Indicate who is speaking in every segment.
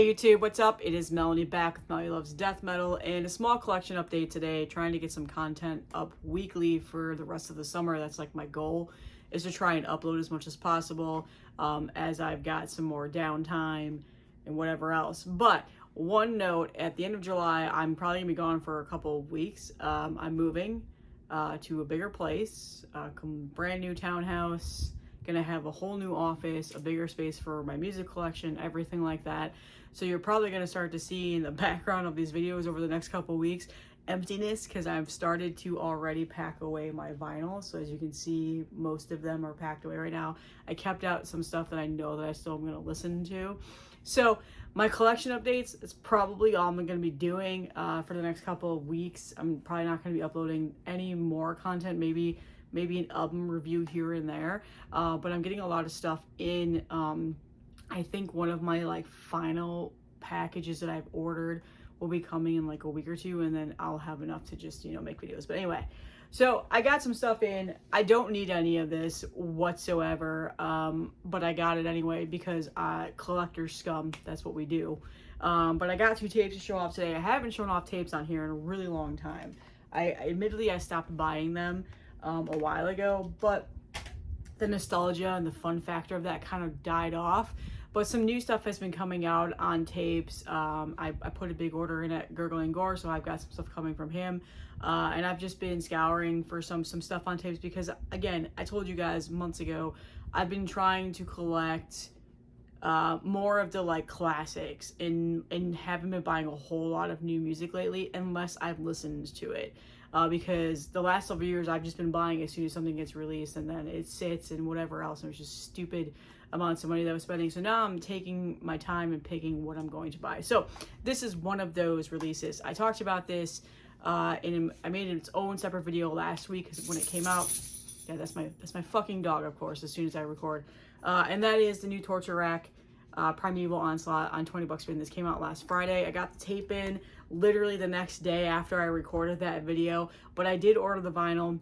Speaker 1: Hey YouTube, what's up? It is Melanie back with Melanie Loves Death Metal and a small collection update today, trying to get some content up weekly for the rest of the summer. That's like my goal, is to try and upload as much as possible as I've got some more downtime and whatever else. But one note, at the end of July, I'm probably gonna be gone for a couple of weeks. I'm moving to a bigger place, brand new townhouse. Gonna have a whole new office, a bigger space for my music collection, everything like that. So you're probably gonna start to see in the background of these videos over the next couple weeks emptiness, because I've started to already pack away my vinyl. So as you can see, most of them are packed away right now. I kept out some stuff that I know that I still am gonna listen to. So my collection updates, it's probably all I'm gonna be doing for the next couple of weeks. I'm probably not gonna be uploading any more content, maybe an album review here and there, but I'm getting a lot of stuff in. I think one of my like final packages that I've ordered will be coming in like a week or two, and then I'll have enough to just, you know, make videos. But anyway, so I got some stuff in. I don't need any of this whatsoever, but I got it anyway because collector scum, that's what we do. But I got 2 tapes to show off today. I haven't shown off tapes on here in a really long time. Admittedly, I stopped buying them a while ago, but the nostalgia and the fun factor of that kind of died off. But some new stuff has been coming out on tapes. I put a big order in at Gurgling Gore, so I've got some stuff coming from him. And I've just been scouring for some stuff on tapes because, again, I told you guys months ago, I've been trying to collect more of the like classics and haven't been buying a whole lot of new music lately unless I've listened to it. Because the last several years I've just been buying as soon as something gets released, and then it sits and whatever else, and it was just stupid amounts of money that I was spending. So now I'm taking my time and picking what I'm going to buy. So this is one of those releases. I talked about this and I made its own separate video last week because when it came out. Yeah, that's my fucking dog, of course, as soon as I record. And that is the new Torture Rack Primeval Onslaught on 20 bucks spin. This came out last Friday. I got the tape in literally the next day after I recorded that video, but I did order the vinyl.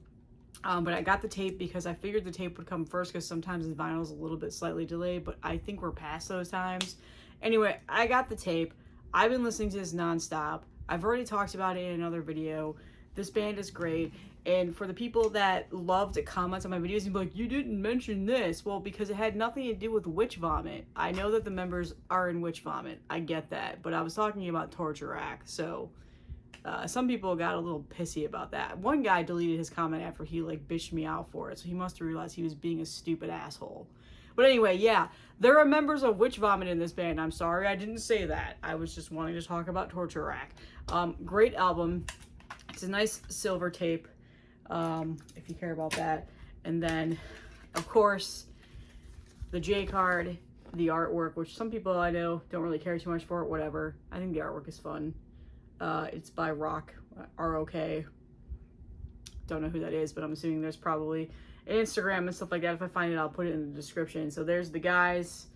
Speaker 1: But I got the tape because I figured the tape would come first, because sometimes the vinyl is a little bit slightly delayed, but I think we're past those times. Anyway, I got the tape. I've been listening to this nonstop. I've already talked about it in another video. This band is great. And for the people that love to comment on my videos and be like, you didn't mention this. Well, because it had nothing to do with Witch Vomit. I know that the members are in Witch Vomit. I get that. But I was talking about Torture Rack. So some people got a little pissy about that. One guy deleted his comment after he like bitched me out for it. So he must have realized he was being a stupid asshole. But anyway, yeah, there are members of Witch Vomit in this band. I'm sorry I didn't say that. I was just wanting to talk about Torture Rack. Great album. It's a nice silver tape, if you care about that. And then, of course, the J card, the artwork, which some people I know don't really care too much for it, whatever. I think the artwork is fun. It's by Rock, R-O-K. Don't know who that is, but I'm assuming there's probably an Instagram and stuff like that. If I find it, I'll put it in the description. So there's the guys,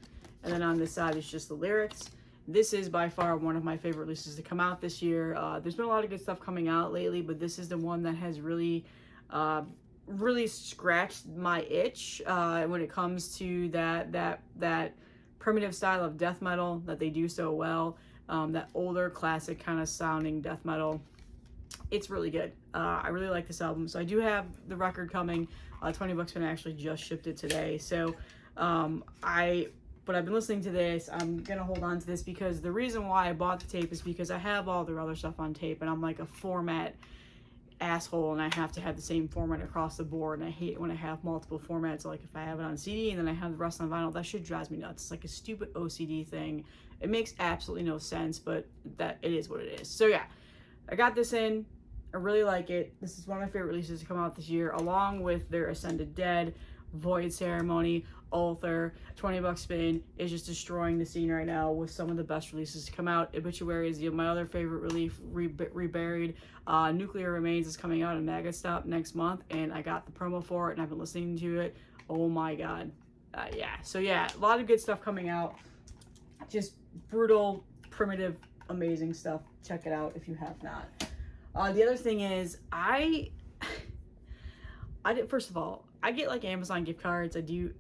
Speaker 1: and then on this side is just the lyrics. This is by far one of my favorite releases to come out this year. There's been a lot of good stuff coming out lately, but this is the one that has really scratched my itch when it comes to that primitive style of death metal that they do so well. That older classic kind of sounding death metal. It's really good. I really like this album. So I do have the record coming. 20 bucks when I actually just shipped it today. So but I've been listening to this. I'm gonna hold on to this because the reason why I bought the tape is because I have all their other stuff on tape, and I'm like a format asshole, and I have to have the same format across the board, and I hate when I have multiple formats. Like if I have it on CD and then I have the rest on vinyl, that shit drives me nuts. It's like a stupid OCD thing. It makes absolutely no sense, but that it is what it is. So yeah, I got this in. I really like it. This is one of my favorite releases to come out this year, along with their Ascended Dead, Void Ceremony, Ulthar. 20 bucks spin is just destroying the scene right now with some of the best releases to come out. Obituary is my other favorite release, Reburied. Nuclear Remains is coming out in Maggot Stop next month, and I got the promo for it, and I've been listening to it. Oh my god. Yeah, so yeah, a lot of good stuff coming out. Just brutal, primitive, amazing stuff. Check it out if you have not. The other thing is, I did, first of all, I get like Amazon gift cards. I do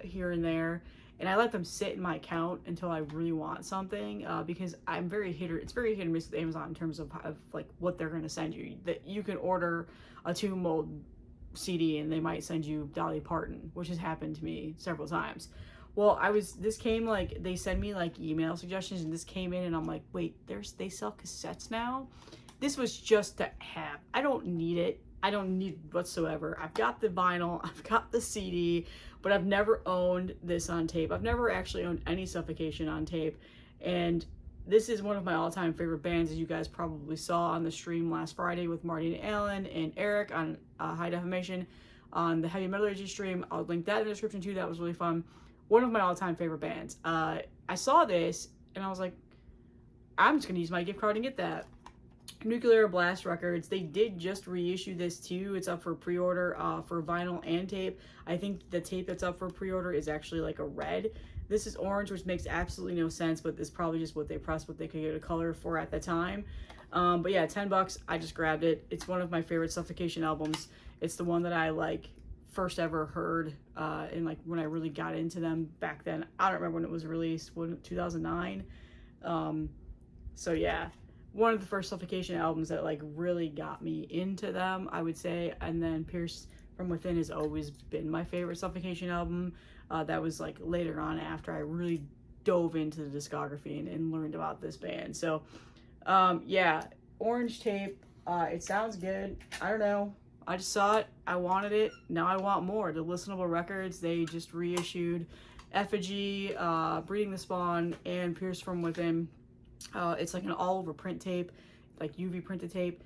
Speaker 1: here and there, and I let them sit in my account until I really want something, because it's very hit or miss with Amazon in terms of like what they're going to send you. That you can order a Tomb Mold CD and they might send you Dolly Parton, which has happened to me several times. Well, this came like, they send me like email suggestions, and this came in and I'm like, wait, they sell cassettes now? This was just to have. I don't need it. I don't need it whatsoever. I've got the vinyl, I've got the CD, but I've never owned this on tape. I've never actually owned any Suffocation on tape. And this is one of my all-time favorite bands, as you guys probably saw on the stream last Friday with Marty and Alan and Eric on High Defamation on the Heavy Metallurgy stream. I'll link that in the description too. That was really fun. One of my all-time favorite bands. I saw this and I was like, I'm just gonna use my gift card and get that. Nuclear Blast Records, they did just reissue this too. It's up for pre-order for vinyl and tape. I think the tape that's up for pre-order is actually like a red. This is orange, which makes absolutely no sense, but it's probably just what they pressed, what they could get a color for at the time. But yeah, $10, I just grabbed it. It's one of my favorite Suffocation albums. It's the one that I like first ever heard, and like when I really got into them back then. I don't remember when it was released, 2009. So yeah, one of the first Suffocation albums that like really got me into them, I would say. And then Pierce From Within has always been my favorite Suffocation album. That was like later on after I really dove into the discography and learned about this band. So yeah, orange tape, it sounds good. I don't know, I just saw it, I wanted it, now I want more. The Listenable Records, they just reissued Effigy, Breeding the Spawn, and Pierce From Within. It's like an all-over print tape, like UV printed tape.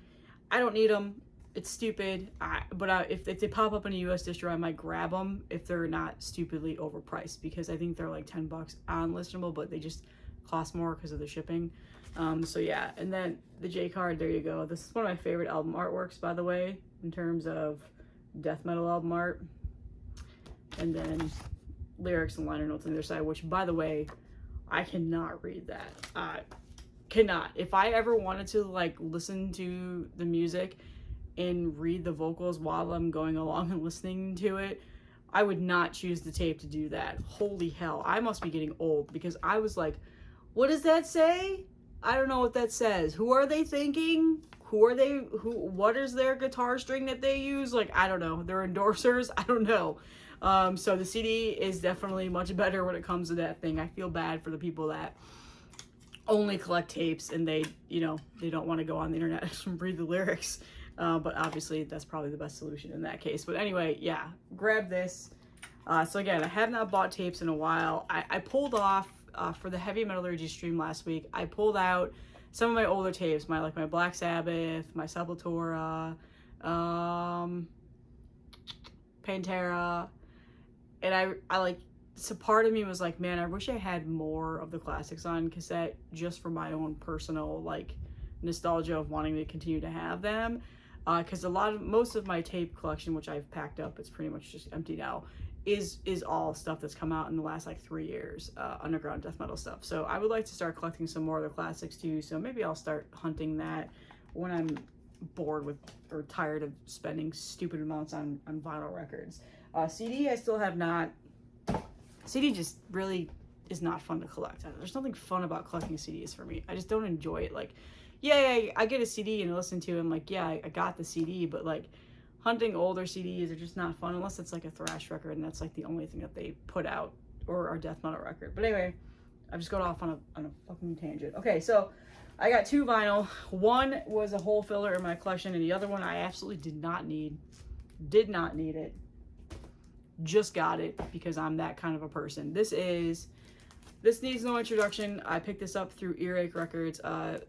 Speaker 1: I don't need them. It's stupid. But if they pop up in a US distro, I might grab them if they're not stupidly overpriced, because I think they're like $10 on Listenable, but they just cost more because of the shipping. So yeah, and then the J card, there you go. This is one of my favorite album artworks, by the way, in terms of death metal album art. And then lyrics and liner notes on the other side, which, by the way, I cannot read that. Cannot. If I ever wanted to like listen to the music and read the vocals while I'm going along and listening to it, I would not choose the tape to do that. Holy hell, I must be getting old, because I was like, what does that say? I don't know what that says. Who are they thinking? What is their guitar string that they use? Like, I don't know. They're endorsers? I don't know. So the CD is definitely much better when it comes to that thing. I feel bad for the people that only collect tapes and they don't want to go on the internet and read the lyrics. But obviously that's probably the best solution in that case. But anyway, yeah, grab this. So again, I have not bought tapes in a while. I pulled off for the Heavy Metallurgy stream last week. I pulled out some of my older tapes, my Black Sabbath, my Sepultura, Pantera, and I like, so part of me was like, man, I wish I had more of the classics on cassette, just for my own personal like nostalgia of wanting to continue to have them, because most of my tape collection, which I've packed up, it's pretty much just empty now, is all stuff that's come out in the last like 3 years, underground death metal stuff. So I would like to start collecting some more of the classics too, so maybe I'll start hunting that when I'm bored with or tired of spending stupid amounts on vinyl records. CD, I still have not. CD just really is not fun to collect. There's nothing fun about collecting CDs for me. I just don't enjoy it. Like, yeah, I get a CD and I listen to it, I'm like, yeah, I got the CD, but like hunting older CDs are just not fun unless it's like a thrash record and that's like the only thing that they put out, or a death metal record. But anyway, I've just gone off on a fucking tangent. Okay, so I got 2 vinyl. One was a hole filler in my collection, and the other one I absolutely did not need. Did not need it. Just got it because I'm that kind of a person. This needs no introduction. I picked this up through Earache Records.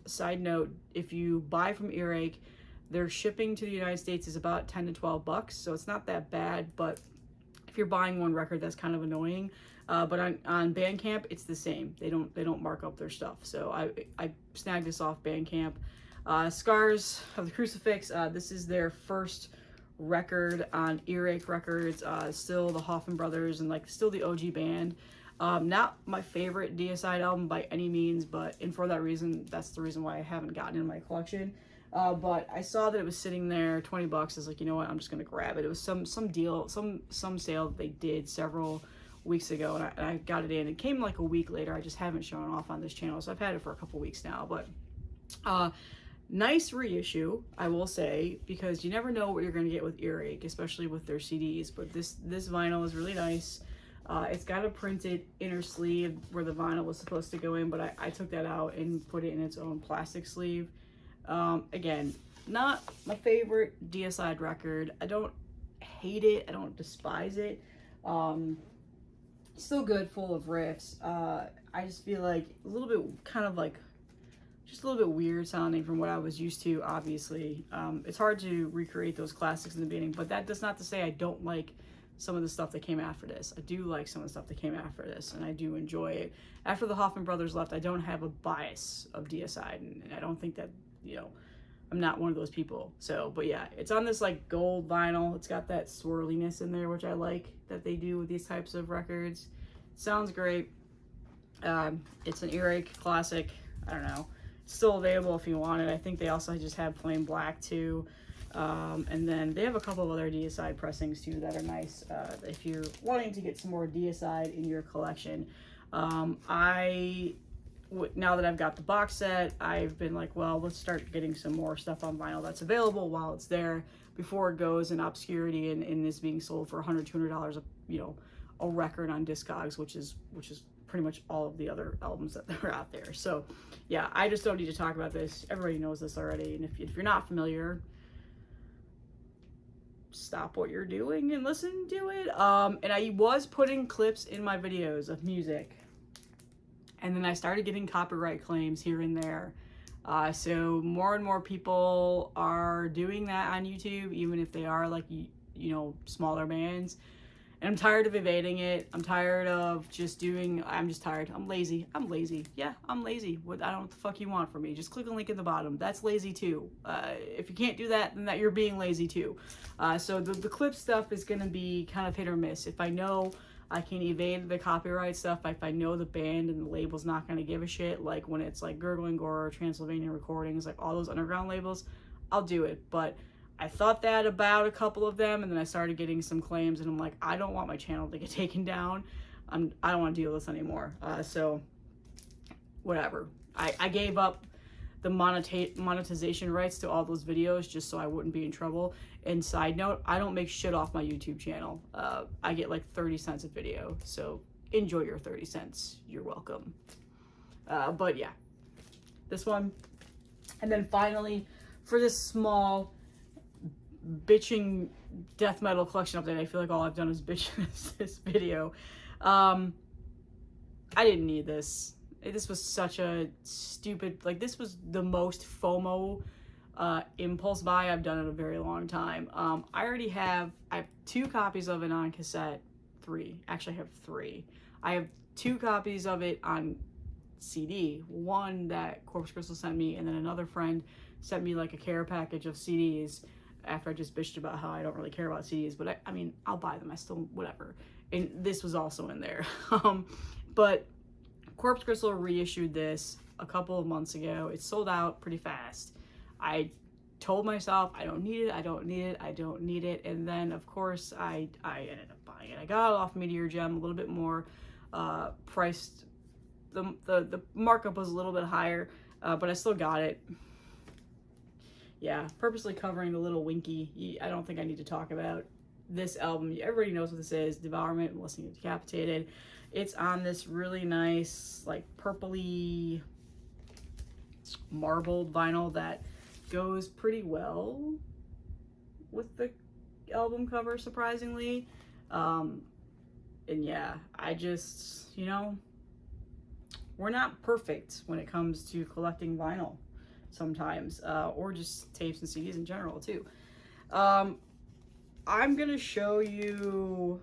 Speaker 1: Side note, if you buy from Earache, their shipping to the United States is about $10 to $12, so it's not that bad, but if you're buying one record, that's kind of annoying. But on Bandcamp, it's the same. They don't mark up their stuff. So I snagged this off Bandcamp. Scars of the Crucifix. This is their first record on Earache Records. Still the Hoffman Brothers and like still the OG band. Not my favorite Deicide album by any means, and for that reason, that's the reason why I haven't gotten in my collection. But I saw that it was sitting there, $20. I was like, you know what, I'm just gonna grab it. It was some deal, some sale that they did several weeks ago, and I got it in. It came like a week later. I just haven't shown off on this channel, so I've had it for a couple weeks now. But nice reissue, I will say, because you never know what you're going to get with Earache, especially with their CDs. But this vinyl is really nice. It's got a printed inner sleeve where the vinyl was supposed to go in, but I took that out and put it in its own plastic sleeve. Again, not my favorite DSI record. I don't hate it. I don't despise it. Still good, full of riffs. I just feel like a little bit kind of like just a little bit weird sounding from what I was used to, obviously. It's hard to recreate those classics in the beginning, but that does not to say I don't like some of the stuff that came after this. I do like some of the stuff that came after this, and I do enjoy it. After the Hoffman brothers left, I don't have a bias of DSI, and I don't think that, you know, I'm not one of those people. So, but yeah, it's on this like gold vinyl. It's got that swirliness in there, which I like that they do with these types of records. Sounds great. It's an Earache classic. I don't know. It's still available if you want it. I think they also just have plain black too. And then they have a couple of other DSI pressings too that are nice if you're wanting to get some more DSI in your collection. Now that I've got the box set, I've been like, well, let's start getting some more stuff on vinyl that's available while it's there before it goes in obscurity and is being sold for $100, $200 a record on Discogs, which is pretty much all of the other albums that are out there. So yeah, I just don't need to talk about this. Everybody knows this already, and if you're not familiar, stop what you're doing and listen to it. And I was putting clips in my videos of music, and then I started getting copyright claims here and there. So more and more people are doing that on YouTube, even if they are like, you know, smaller bands. And I'm tired of evading it. I'm tired of just doing, I'm just tired. I'm lazy. Yeah, I'm lazy. I don't know what the fuck you want from me. Just click a link in the bottom. That's lazy too. If you can't do that, then you're being lazy too. So the clip stuff is going to be kind of hit or miss. If I know I can evade the copyright stuff, if I know the band and the label's not going to give a shit, like when it's like Gurgling Gore or Transylvania Recordings, like all those underground labels, I'll do it. But I thought that about a couple of them, and then I started getting some claims, and I'm like, I don't want my channel to get taken down. I don't want to deal with this anymore. So whatever. I gave up the monetization rights to all those videos just so I wouldn't be in trouble. And side note, I don't make shit off my YouTube channel. I get like 30 cents a video, so enjoy your 30 cents. You're welcome. But yeah, this one. And then finally, for this small bitching death metal collection update, I feel like all I've done is bitch this video. I didn't need this. This was such a stupid, like, this was the most FOMO impulse buy I've done in a very long time. I have 2 copies of it on cassette. 3. Actually, I have 3. I have 2 copies of it on CD. One that Corpse Crystal sent me, and then another friend sent me like a care package of CDs after I just bitched about how I don't really care about CDs, but I mean, I'll buy them. I still, whatever. And this was also in there. But Corpse Crystal reissued this a couple of months ago. It sold out pretty fast. I told myself, I don't need it. And then, of course, I ended up buying it. I got it off Meteor Gem, a little bit more priced. The markup was a little bit higher, but I still got it. Yeah, purposely covering the little Winky. I don't think I need to talk about this album. Everybody knows what this is. Devourment and Listening to Decapitated. It's on this really nice, like, purpley marbled vinyl that goes pretty well with the album cover, surprisingly. And yeah, I just, you know, we're not perfect when it comes to collecting vinyl sometimes, or just tapes and CDs in general too. I'm gonna show you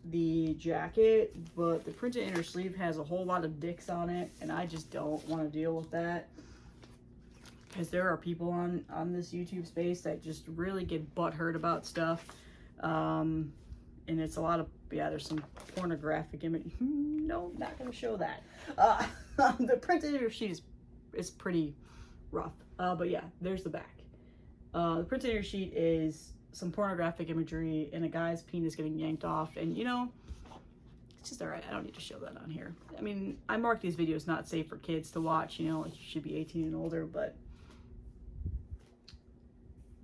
Speaker 1: the jacket, but the printed inner sleeve has a whole lot of dicks on it, and I just don't want to deal with that, because there are people on this YouTube space that just really get butthurt about stuff. And it's a lot of, yeah, there's some pornographic image. No, not gonna show that. The printed inner sheet is pretty rough. But yeah, there's the back. The printed inner sheet is some pornographic imagery and a guy's penis getting yanked off, and you know, it's just all right. I don't need to show that on here. I mean, I mark these videos not safe for kids to watch, you know, like you should be 18 and older, but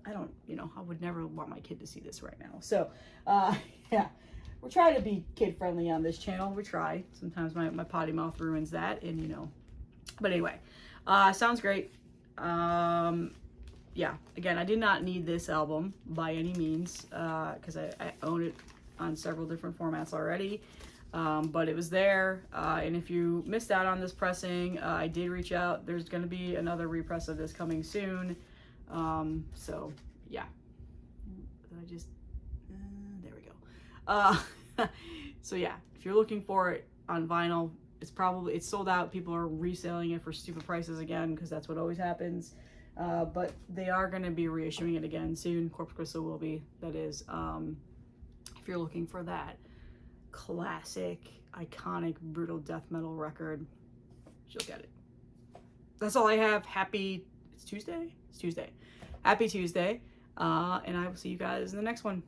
Speaker 1: I don't, you know, I would never want my kid to see this right now. So, yeah, we're trying to be kid friendly on this channel. We try. Sometimes my potty mouth ruins that, and you know, but anyway, sounds great. Yeah, again, I did not need this album by any means, because I own it on several different formats already. But it was there, and if you missed out on this pressing, I did reach out. There's going to be another repress of this coming soon. So yeah, I just, there we go. So yeah, if you're looking for it on vinyl, it's sold out. People are reselling it for stupid prices again, because that's what always happens. But they are going to be reissuing it again soon. Corpse Crystal will be, that is. If you're looking for that classic, iconic, brutal death metal record, you'll get it. That's all I have. It's Tuesday? It's Tuesday. Happy Tuesday. And I will see you guys in the next one.